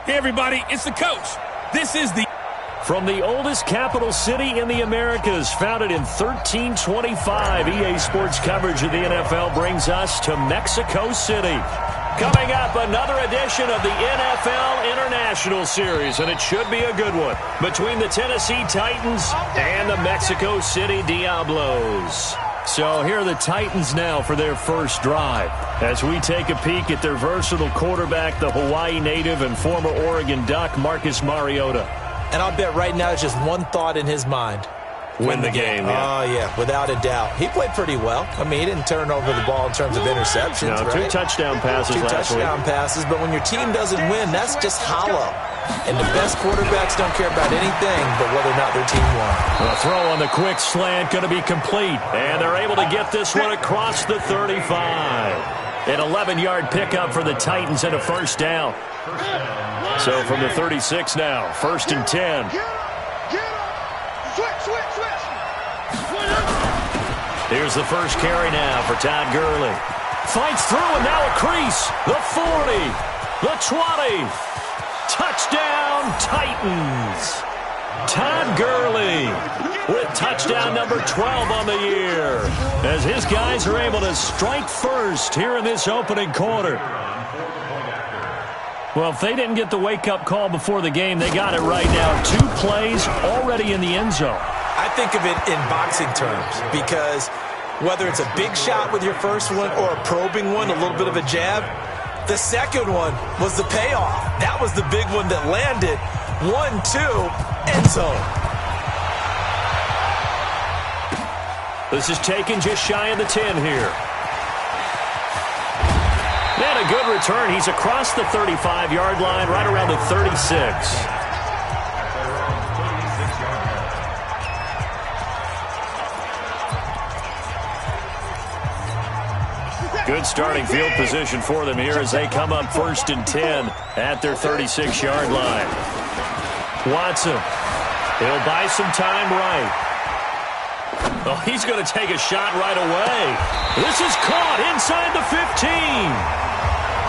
Hey, everybody, it's the coach. This is the... From the oldest capital city in the Americas, founded in 1325, EA Sports coverage of the NFL brings us to Mexico City. Coming up, another edition of the NFL International Series, and it should be a good one, between the Tennessee Titans and the Mexico City Diablos. So here are the Titans now for their first drive, as we take a peek at their versatile quarterback, the Hawaii native and former Oregon Duck, Marcus Mariota. And I'll bet right now it's just one thought in his mind. Win the game. Yeah. Oh, yeah, without a doubt. He played pretty well. I mean, he didn't turn over the ball in terms of interceptions, right? 2 touchdown passes last week. 2 touchdown passes, but when your team doesn't win, that's just hollow. And the best quarterbacks don't care about anything but whether or not their team won. The throw on the quick slant going to be complete. And they're able to get this one across the 35. An 11-yard pickup for the Titans and a first down. So from the 36 now, 1st and 10. Here's the first carry now for Todd Gurley. Fights through and now a crease. The 40, the 20. Touchdown, Titans. Todd Gurley with touchdown number 12 on the year, as his guys are able to strike first here in this opening quarter. Well, if they didn't get the wake-up call before the game, they got it right now. 2 plays already in the end zone. I think of it in boxing terms, because whether it's a big shot with your first one or a probing one, a little bit of a jab, the second one was the payoff. That was the big one that landed. 1-2, end zone. This is taken just shy of the 10 here. And a good return. He's across the 35-yard line, right around the 36. Good starting field position for them here as they come up 1st and 10 at their 36-yard line. Watson, he'll buy some time right. Oh, he's going to take a shot right away. This is caught inside the 15.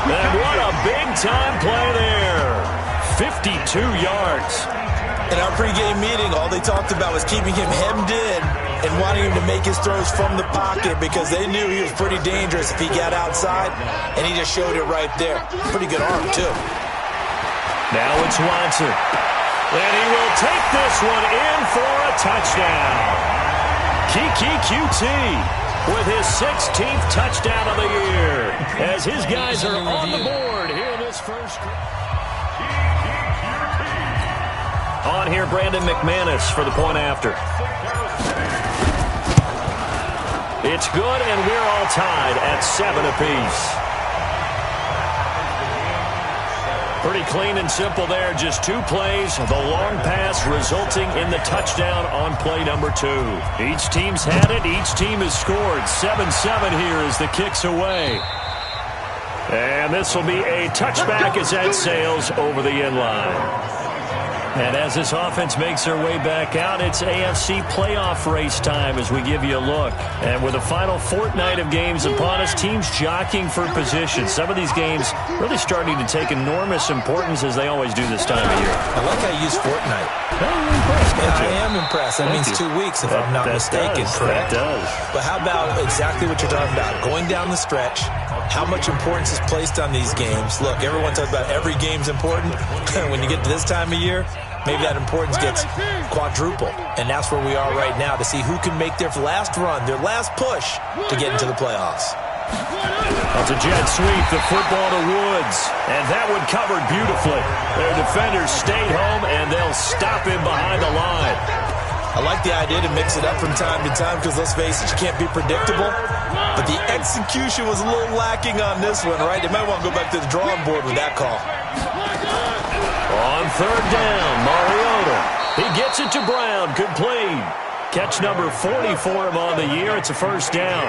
And what a big-time play there. 52 yards. In our pregame meeting, all they talked about was keeping him hemmed in and wanting him to make his throws from the pocket, because they knew he was pretty dangerous if he got outside, and he just showed it right there. Pretty good arm, too. Now it's Watson. And he will take this one in for a touchdown. Kiki QT with his 16th touchdown of the year, as his guys are on the board here in this first. On here, Brandon McManus for the point after. It's good, and we're all tied at 7 apiece. Pretty clean and simple there. Just 2 plays. The long pass resulting in the touchdown on play number 2. Each team's had it. Each team has scored. 7-7 here as the kick's away. And this will be a touchback as that sails over the end line. And as this offense makes their way back out, it's AFC playoff race time as we give you a look. And with the final fortnight of games upon us, teams jockeying for position. Some of these games really starting to take enormous importance, as they always do this time of year. I like how you use fortnight. I am impressed. That means 2 weeks, if I'm not mistaken, correct? That does. But how about exactly what you're talking about? Going down the stretch, how much importance is placed on these games. Look, everyone talks about every game's important. When you get to this time of year, maybe that importance gets quadrupled. And that's where we are right now, to see who can make their last run, their last push to get into the playoffs. That's a jet sweep, the football to Woods. And that one covered beautifully. Their defenders stayed home, and they'll stop him behind the line. I like the idea to mix it up from time to time, because let's face it, you can't be predictable. But the execution was a little lacking on this one, right? They might want to go back to the drawing board with that call. On 3rd down, Mariota. He gets it to Brown. Complete. Catch number 40 for him on the year. It's a first down.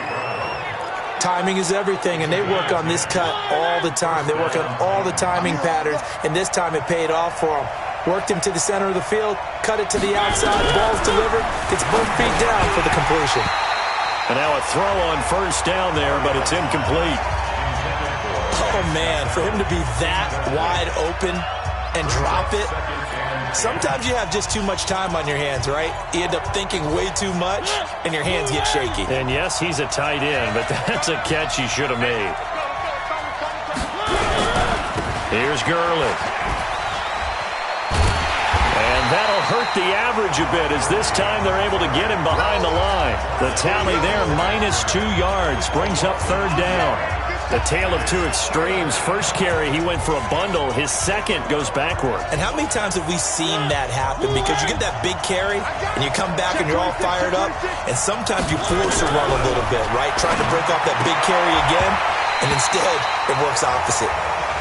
Timing is everything, and they work on this cut all the time. They work on all the timing patterns, and this time it paid off for them. Worked him to the center of the field, cut it to the outside, ball's delivered, gets both feet down for the completion. And now a throw on first down there, but it's incomplete. Oh, man, for him to be that wide open and drop it. Sometimes you have just too much time on your hands, right? You end up thinking way too much, and your hands get shaky. And yes, he's a tight end, but that's a catch he should have made. Here's Gurley. And that'll hurt the average a bit, as this time they're able to get him behind the line. The tally there, -2 yards, brings up 3rd down. The tale of two extremes. First carry, he went for a bundle. His second goes backward. And how many times have we seen that happen? Because you get that big carry, and you come back and you're all fired up, and sometimes you force a run a little bit, right? Trying to break off that big carry again, and instead it works opposite.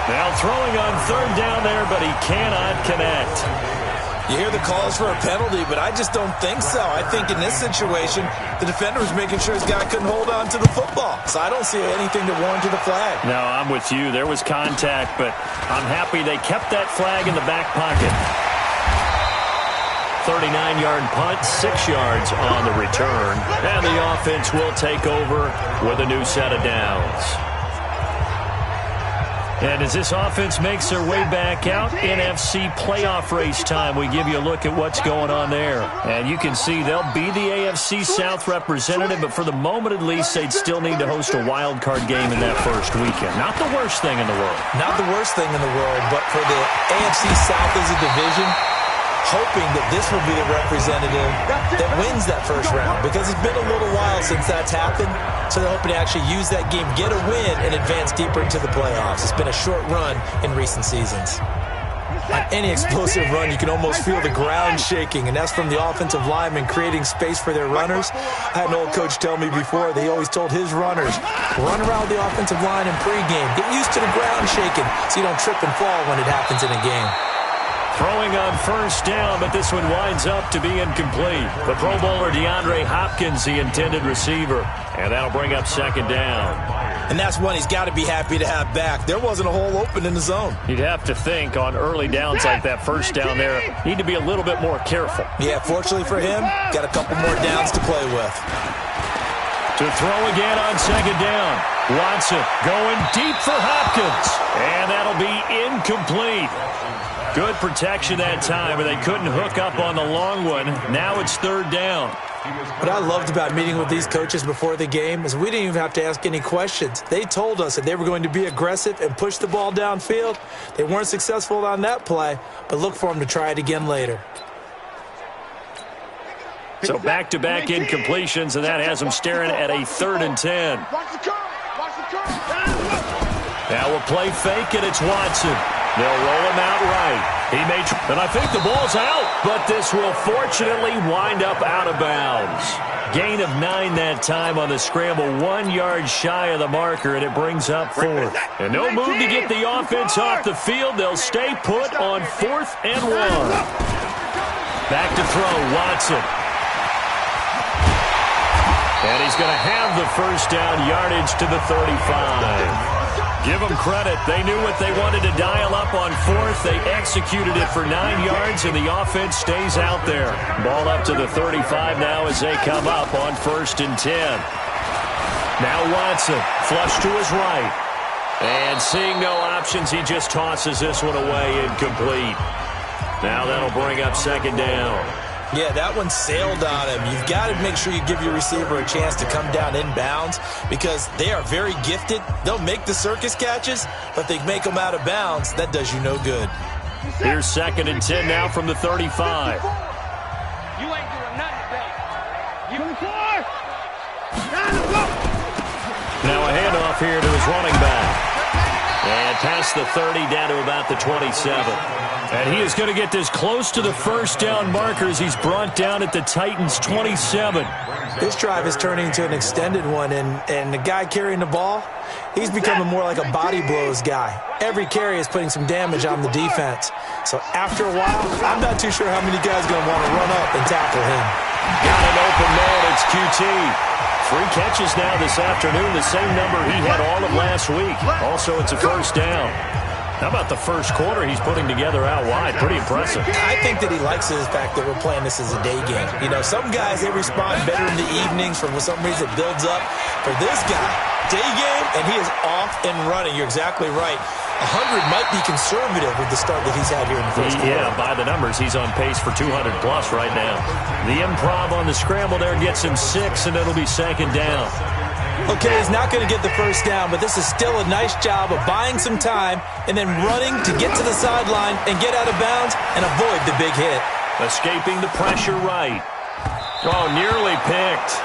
Now throwing on 3rd down there, but he cannot connect. You hear the calls for a penalty, but I just don't think so. I think in this situation, the defender was making sure his guy couldn't hold on to the football. So I don't see anything to warrant the flag. No, I'm with you. There was contact, but I'm happy they kept that flag in the back pocket. 39-yard punt, 6 yards on the return. And the offense will take over with a new set of downs. And as this offense makes their way back out, NFC playoff race time, we give you a look at what's going on there. And you can see they'll be the AFC South representative, but for the moment at least, they'd still need to host a wild card game in that first weekend. Not the worst thing in the world. Not the worst thing in the world, but for the AFC South as a division, hoping that this will be the representative that wins that first round, because it's been a little while since that's happened. So they're hoping to actually use that game, get a win, and advance deeper into the playoffs. It's been a short run in recent seasons. On any explosive run, you can almost feel the ground shaking, and that's from the offensive linemen creating space for their runners. I had an old coach tell me before, they always told his runners, run around the offensive line in pregame. Get used to the ground shaking so you don't trip and fall when it happens in a game. Throwing on 1st down, but this one winds up to be incomplete. The Pro Bowler DeAndre Hopkins, the intended receiver, and that'll bring up 2nd down. And that's one he's got to be happy to have back. There wasn't a hole open in the zone. You'd have to think on early downs like that 1st down there, need to be a little bit more careful. Yeah, fortunately for him, got a couple more downs to play with. To throw again on 2nd down. Watson going deep for Hopkins, and that'll be incomplete. Good protection that time, but they couldn't hook up on the long one. Now it's 3rd down. What I loved about meeting with these coaches before the game is we didn't even have to ask any questions. They told us that they were going to be aggressive and push the ball downfield. They weren't successful on that play, but look for them to try it again later. So back-to-back incompletions, and that has them staring at a 3rd and 10. Now a play fake, and it's Watson. They'll roll him out right. And I think the ball's out, but this will fortunately wind up out of bounds. Gain of 9 that time on the scramble, 1 yard shy of the marker, and it brings up 4th. And no move to get the offense off the field. They'll stay put on 4th and 1. Back to throw, Watson. And he's going to have the 1st down, yardage to the 35. Give them credit. They knew what they wanted to dial up on 4th. They executed it for 9 yards, and the offense stays out there. Ball up to the 35 now as they come up on 1st and 10. Now Watson, flush to his right. And seeing no options, he just tosses this one away, incomplete. Now that'll bring up 2nd down. Yeah, that one sailed on him. You've got to make sure you give your receiver a chance to come down inbounds because they are very gifted. They'll make the circus catches, but they make them out of bounds. That does you no good. Here's 2nd and 10 now from the 35. You ain't doing nothing, baby. You Now a handoff here to his running back. And past the 30 down to about the 27. And he is going to get this close to the 1st down markers. He's brought down at the Titans' 27. This drive is turning into an extended one, and the guy carrying the ball, he's becoming more like a body blows guy. Every carry is putting some damage on the defense. So after a while, I'm not too sure how many guys are going to want to run up and tackle him. Got an open man. It's QT. 3 catches now this afternoon, the same number he had all of last week. Also, it's a 1st down. How about the first quarter he's putting together out wide? Pretty impressive. I think that he likes the fact that we're playing this as a day game. You know, some guys, they respond better in the evenings. For some reason, it builds up. For this guy, day game, and he is off and running. You're exactly right. 100 might be conservative with the start that he's had here in the first quarter. Yeah, by the numbers, he's on pace for 200-plus right now. The improv on the scramble there gets him 6, and it'll be second down. Okay, he's not going to get the first down, but this is still a nice job of buying some time and then running to get to the sideline and get out of bounds and avoid the big hit. Escaping the pressure right. Oh, nearly picked.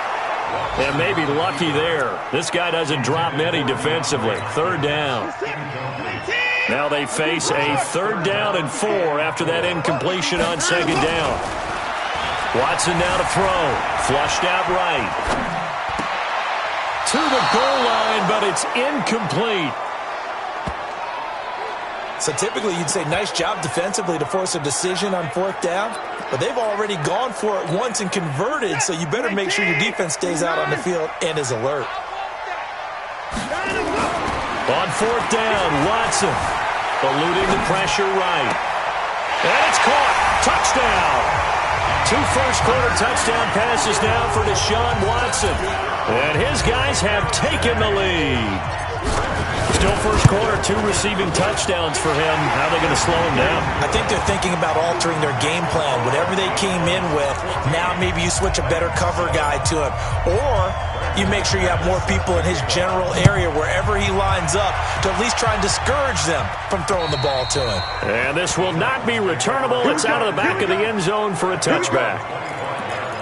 And maybe lucky there. This guy doesn't drop many defensively. Third down. Now they face a 3rd down and 4 after that incompletion on second down. Watson now to throw. Flushed out right. To the goal line, but it's incomplete. So typically you'd say nice job defensively to force a decision on 4th down, but they've already gone for it once and converted, so you better make sure your defense stays out on the field and is alert. On 4th down, Watson eluding the pressure right. And it's caught. Touchdown. 2 first-quarter touchdown passes now for Deshaun Watson. And his guys have taken the lead. Still first quarter, 2 receiving touchdowns for him. How are they going to slow him down? I think they're thinking about altering their game plan. Whatever they came in with, now maybe you switch a better cover guy to him. Or you make sure you have more people in his general area wherever he lines up to at least try and discourage them from throwing the ball to him. And this will not be returnable. It's out of the back of the end zone for a touchback.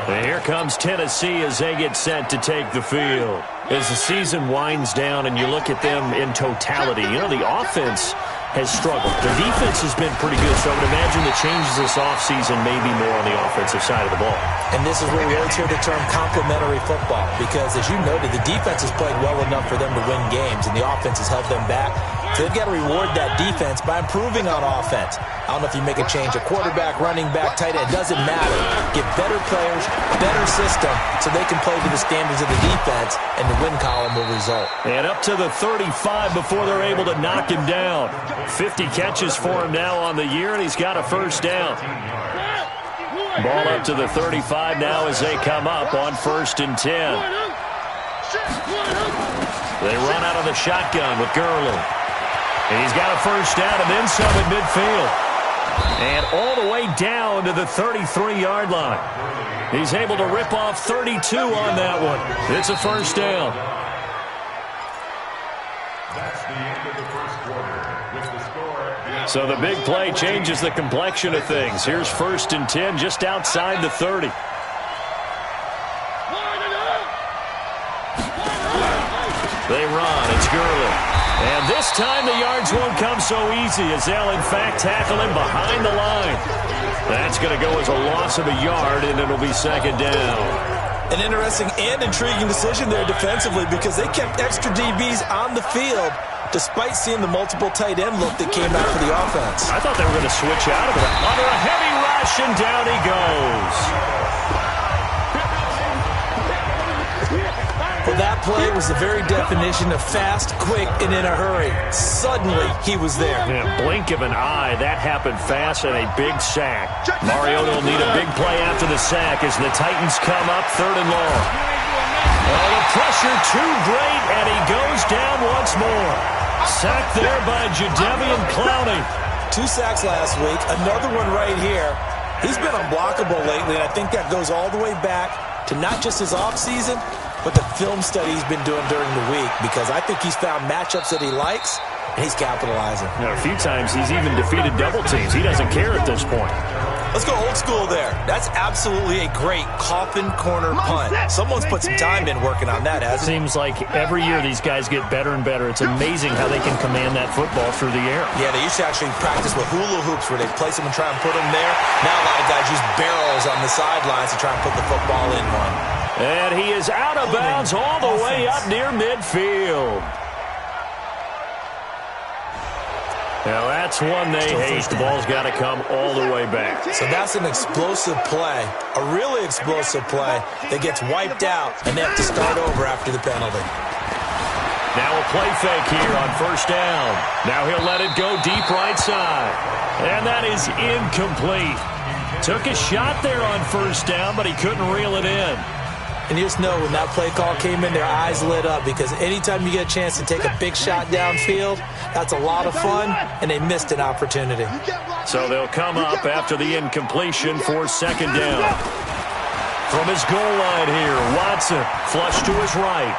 And here comes Tennessee as they get set to take the field. As the season winds down and you look at them in totality, you know, the offense has struggled. Their defense has been pretty good, so I would imagine the changes this offseason may be more on the offensive side of the ball. And this is where we always hear the term complementary football, because as you noted, the defense has played well enough for them to win games, and the offense has held them back. So they've got to reward that defense by improving on offense. I don't know if you make a change, a quarterback, running back, tight end, it doesn't matter. Get better players, better system, so they can play to the standards of the defense, and the win column will result. And up to the 35 before they're able to knock him down. 50 catches for him now on the year, and he's got a first down. Ball up to the 35 now as they come up on 1st and 10. They run out of the shotgun with Gurley. And he's got a first down and then some at midfield. And all the way down to the 33-yard line. He's able to rip off 32 on that one. It's a first down. That's the end of the first quarter. With the score. So the big play changes the complexion of things. Here's 1st and 10 just outside the 30. They run. It's Gurley. And this time the yards won't come so easy as they'll, in fact, tackle him behind the line. That's going to go as a loss of a yard, and it'll be second down. An interesting and intriguing decision there defensively, because they kept extra DBs on the field despite seeing the multiple tight end look that came out for the offense. I thought they were going to switch out of it. Under a heavy rush, and down he goes. Well, that play was the very definition of fast, quick, and in a hurry. Suddenly, he was there. In a blink of an eye, that happened fast, and a big sack. Mariota will need a big play after the sack as the Titans come up 3rd and long. Oh, the pressure too great, and he goes down once more. Sacked there by Jadeveon Clowney. 2 sacks last week, another one right here. He's been unblockable lately, and I think that goes all the way back to not just his offseason, but the film study he's been doing during the week, because I think he's found matchups that he likes, and he's capitalizing. Now, a few times he's even defeated double teams. He doesn't care at this point. Let's go old school there. That's absolutely a great coffin corner punt. Someone's put some time in working on that, hasn't it? Seems like every year these guys get better and better. It's amazing how they can command that football through the air. Yeah, they used to actually practice with hula hoops where they place them and try and put them there. Now a lot of guys use barrels on the sidelines to try and put the football in one. And he is out of bounds all the way up near midfield. Now that's one they hate. The ball's got to come all the way back. So that's an explosive play, a really explosive play that gets wiped out, and they have to start over after the penalty. Now a play fake here on 1st down. Now he'll let it go deep right side. And that is incomplete. Took a shot there on 1st down, but he couldn't reel it in. And you just know when that play call came in, their eyes lit up, because anytime you get a chance to take a big shot downfield, that's a lot of fun, and they missed an opportunity. So they'll come up after the incompletion for second down. From his goal line here, Watson flush to his right.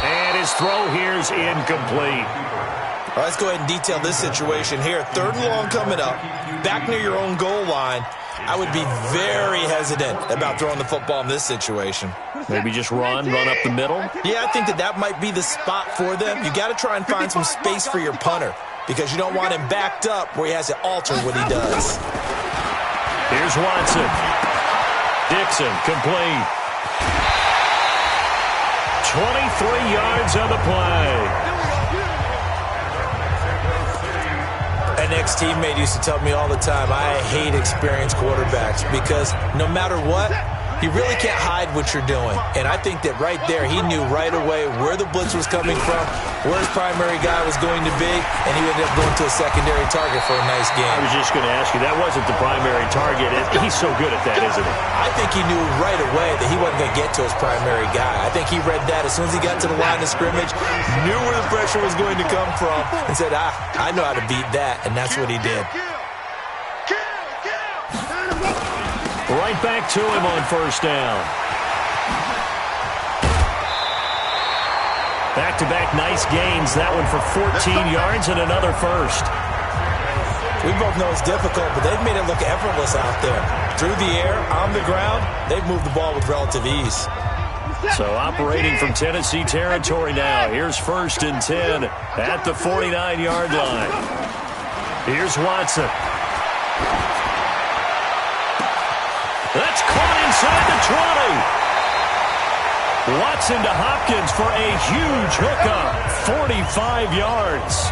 And his throw here's incomplete. All right, let's go ahead and detail this situation here. 3rd and long coming up, back near your own goal line. I would be very hesitant about throwing the football in this situation. Maybe just run up the middle? Yeah, I think that might be the spot for them. You got to try and find some space for your punter, because you don't want him backed up where he has to alter what he does. Here's Watson. Dixon, complete. 23 yards on the play. An ex-teammate used to tell me all the time, I hate experienced quarterbacks, because no matter what, you really can't hide what you're doing. And I think that right there, he knew right away where the blitz was coming from, where his primary guy was going to be, and he ended up going to a secondary target for a nice game. I was just going to ask you, that wasn't the primary target. He's so good at that, isn't he? I think he knew right away that he wasn't going to get to his primary guy. I think he read that as soon as he got to the line of scrimmage, knew where the pressure was going to come from, and said, I know how to beat that, and that's what he did. Right back to him on first down. Back-to-back nice gains. That one for 14 yards and another first. We both know it's difficult, but they've made it look effortless out there. Through the air, on the ground, they've moved the ball with relative ease. So operating from Tennessee territory now. Here's 1st and 10 at the 49-yard line. Here's Watson. That's caught inside the 20. Watson to Hopkins for a huge hookup, 45 yards.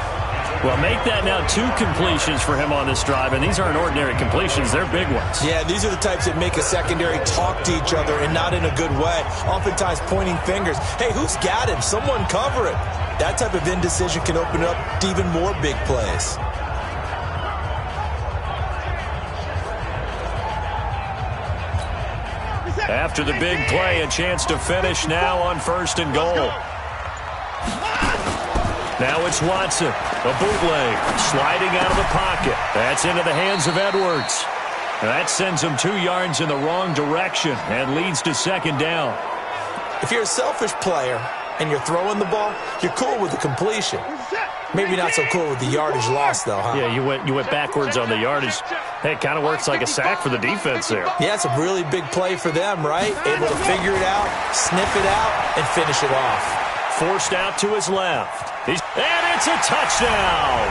Well, make that now 2 completions for him on this drive, and these aren't ordinary completions. They're big ones. Yeah, these are the types that make a secondary talk to each other, and not in a good way. Oftentimes pointing fingers. Hey, who's got him? Someone cover him. That type of indecision can open up to even more big plays. After the big play, a chance to finish now on 1st and goal. Now it's Watson, a bootleg, sliding out of the pocket. That's into the hands of Edwards. That sends him 2 yards in the wrong direction and leads to second down. If you're a selfish player and you're throwing the ball, you're cool with the completion. Maybe not so cool with the yardage loss, though, huh? Yeah, you went backwards on the yardage. Hey, it kind of works like a sack for the defense there. Yeah, it's a really big play for them, right? Able to figure it out, sniff it out, and finish it off. Forced out to his left. And it's a touchdown!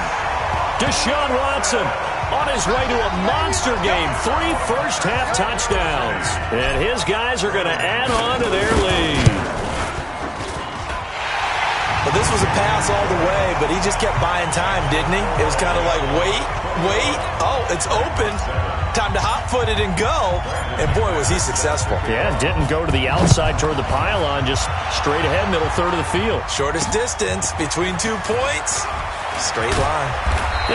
Deshaun Watson on his way to a monster game. 3 first-half touchdowns. And his guys are going to add on to their lead. Well, this was a pass all the way, but he just kept buying time, didn't he? It was kind of like, wait. Oh, it's open. Time to hot-foot it and go. And, boy, was he successful. Yeah, didn't go to the outside toward the pylon, just straight ahead, middle third of the field. Shortest distance between 2 points. Straight line.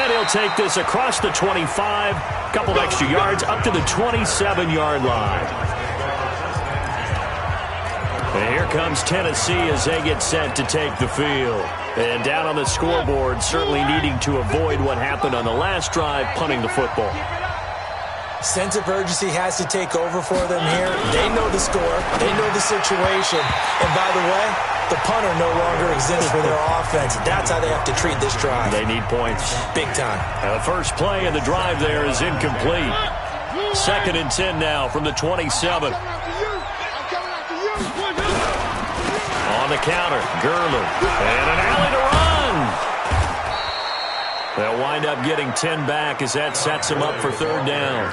And he'll take this across the 25, couple extra yards, up to the 27-yard line. And here comes Tennessee as they get set to take the field. And down on the scoreboard, certainly needing to avoid what happened on the last drive, punting the football. Sense of urgency has to take over for them here. They know the score. They know the situation. And by the way, the punter no longer exists for their offense. That's how they have to treat this drive. They need points. Big time. Now the first play of the drive there is incomplete. 2nd and 10 now from the 27. On the counter, Gurley. And an alley to run. They'll wind up getting 10 back as that sets him up for 3rd down.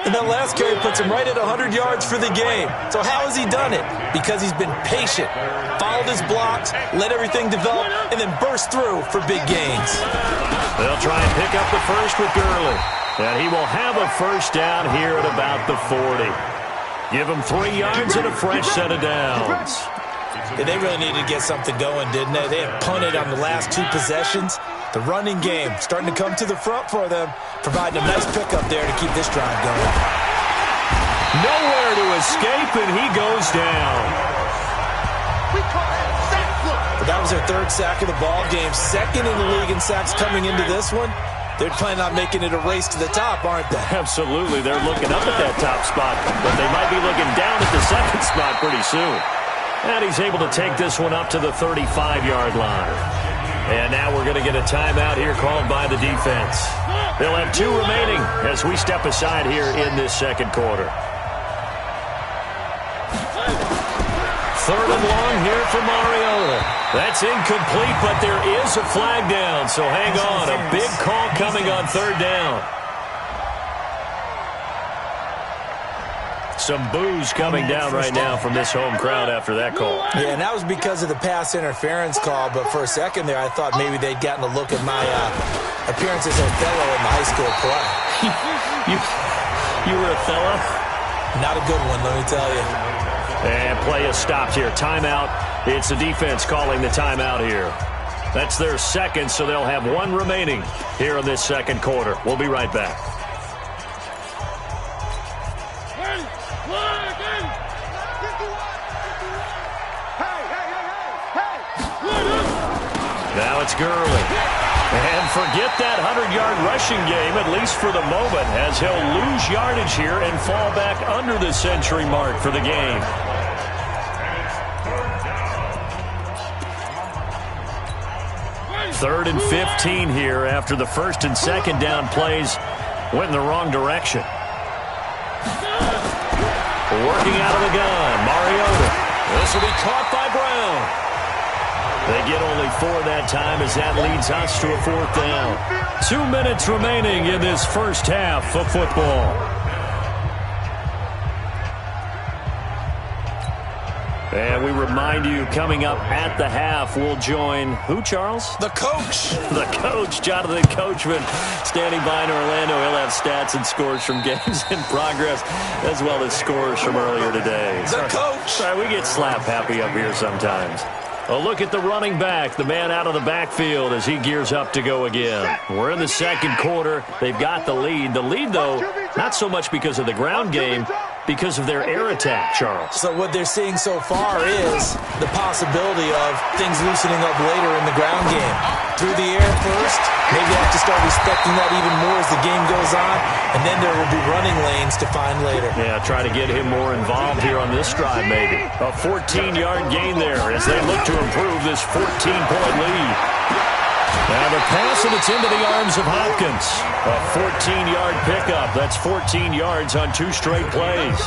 And that last carry puts him right at 100 yards for the game. So how has he done it? Because he's been patient, followed his blocks, let everything develop, and then burst through for big gains. They'll try and pick up the first with Gurley. And he will have a first down here at about the 40. Give him 3 yards and a fresh set of downs. Yeah, they really needed to get something going, didn't they? They had punted on the last 2 possessions. The running game starting to come to the front for them, providing a nice pickup there to keep this drive going. Nowhere to escape, and he goes down. But that was their third sack of the ball game. Second in the league in sacks coming into this one. They're planning on making it a race to the top, aren't they? Absolutely. They're looking up at that top spot, but they might be looking down at the second spot pretty soon. And he's able to take this one up to the 35-yard line. And now we're going to get a timeout here called by the defense. They'll have 2 remaining as we step aside here in this second quarter. 3rd and long here for Mariota. That's incomplete, but there is a flag down, so hang on. A big call coming on 3rd down. Some boos coming down right now from this home crowd after that call. Yeah, and that was because of the pass interference call, but for a second there I thought maybe they'd gotten a look at my appearance as Othello in the high school play. You were Othello? Not a good one, let me tell you. And play is stopped here. Timeout. It's the defense calling the timeout here. That's their second, so they'll have 1 remaining here in this second quarter. We'll be right back. Now it's Gurley. And forget that 100-yard rushing game, at least for the moment, as he'll lose yardage here and fall back under the century mark for the game. Third and 15 here after the 1st and 2nd down plays went in the wrong direction. Working out of the gun, Mariota. This will be caught by Brown. They get only 4 that time as that leads us to a 4th down. 2 minutes remaining in this first half of football. And we remind you, coming up at the half, we'll join who, Charles? The coach. The coach, Jonathan Coachman, standing by in Orlando. He'll have stats and scores from games in progress, as well as scores from earlier today. The coach. Sorry, we get slap happy up here sometimes. A look at the running back, the man out of the backfield as he gears up to go again. We're in the second quarter. They've got the lead. The lead, though, not so much because of the ground game, because of their air attack, Charles. So what they're seeing so far is the possibility of things loosening up later in the ground game. Through the air first, maybe they have to start respecting that even more as the game goes on, and then there will be running lanes to find later. Yeah, try to get him more involved here on this drive, maybe. A 14-yard gain there as they look to improve this 14-point lead. Now the pass, and it's into the arms of Hopkins. A 14-yard pickup. That's 14 yards on 2 straight plays.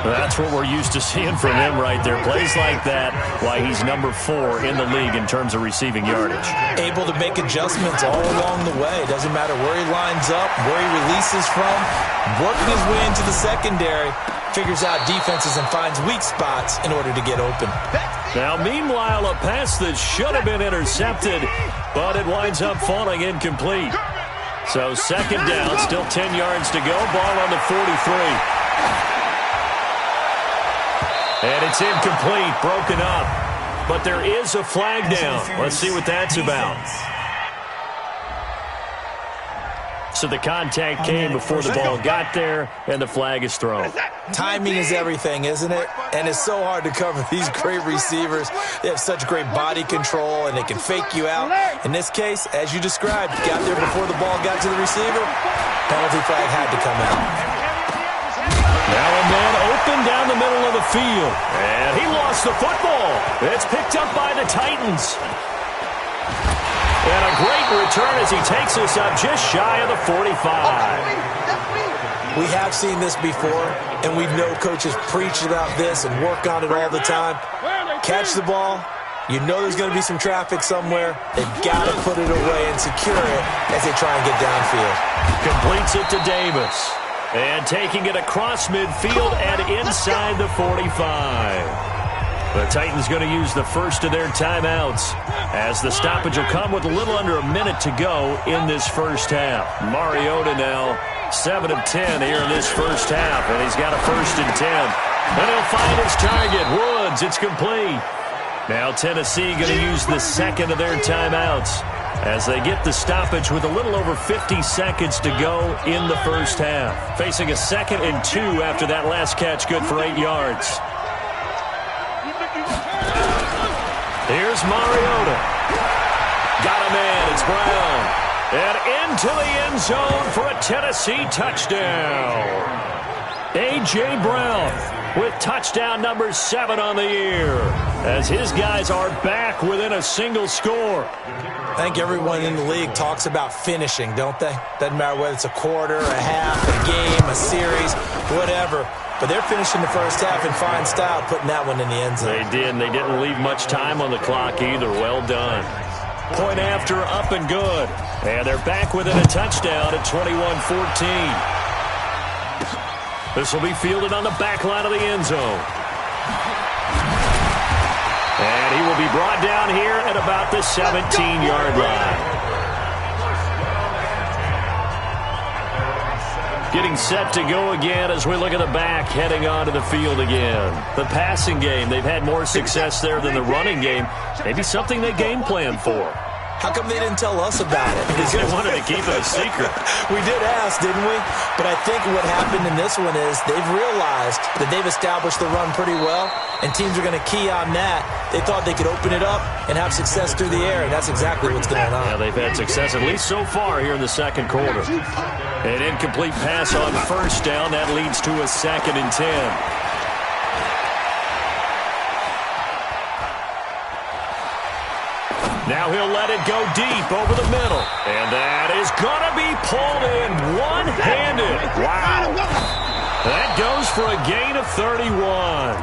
That's what we're used to seeing from him right there. Plays like that, why he's number 4 in the league in terms of receiving yardage. Able to make adjustments all along the way. Doesn't matter where he lines up, where he releases from. Working his way into the secondary. Figures out defenses and finds weak spots in order to get open. Now, meanwhile, a pass that should have been intercepted, but it winds up falling incomplete. So second down, still 10 yards to go. Ball on the 43. And it's incomplete, broken up. But there is a flag down. Let's see what that's about. So the contact came before the ball got there, and the flag is thrown. Timing is everything, isn't it? And it's so hard to cover these great receivers. They have such great body control, and they can fake you out. In this case, as you described, got there before the ball got to the receiver. Penalty flag had to come out. Now a man open down the middle of the field. And he lost the football. It's picked up by the Titans. And a great return as he takes us up just shy of the 45. We have seen this before, and we know coaches preach about this and work on it all the time. Catch the ball. You know there's going to be some traffic somewhere. They've got to put it away and secure it as they try and get downfield. Completes it to Davis. And taking it across midfield and inside the 45. The Titans going to use the first of their timeouts as the stoppage will come with a little under a minute to go in this first half. Mariota now 7 of 10 here in this first half, and he's got a 1st and 10. And he'll find his target, Woods. It's complete. Now Tennessee going to use the second of their timeouts as they get the stoppage with a little over 50 seconds to go in the first half. Facing a 2nd and 2 after that last catch, good for 8 yards. Here's Mariota. Got a man. It's Brown. And into the end zone for a Tennessee touchdown. A.J. Brown with touchdown number 7 on the year, as his guys are back within a single score. I think everyone in the league talks about finishing, don't they? Doesn't matter whether it's a quarter, a half, a game, a series, whatever. But they're finishing the first half in fine style, putting that one in the end zone. They did, and they didn't leave much time on the clock either. Well done. Point after, up and good. And they're back within a touchdown at 21-14. This will be fielded on the back line of the end zone. And he will be brought down here at about the 17-yard line. Getting set to go again as we look at the back heading onto the field again. The passing game, they've had more success there than the running game. Maybe something they game plan for. How come they didn't tell us about it? Because they wanted to keep it a secret. We did ask, didn't we? But I think what happened in this one is they've realized that they've established the run pretty well, and teams are going to key on that. They thought they could open it up and have success through the air, and that's exactly what's going on. Yeah, they've had success, at least so far, here in the second quarter. An incomplete pass on first down. That leads to a 2nd and 10. Now he'll let it go deep over the middle. And that is going to be pulled in one-handed. Wow. That goes for a gain of 31.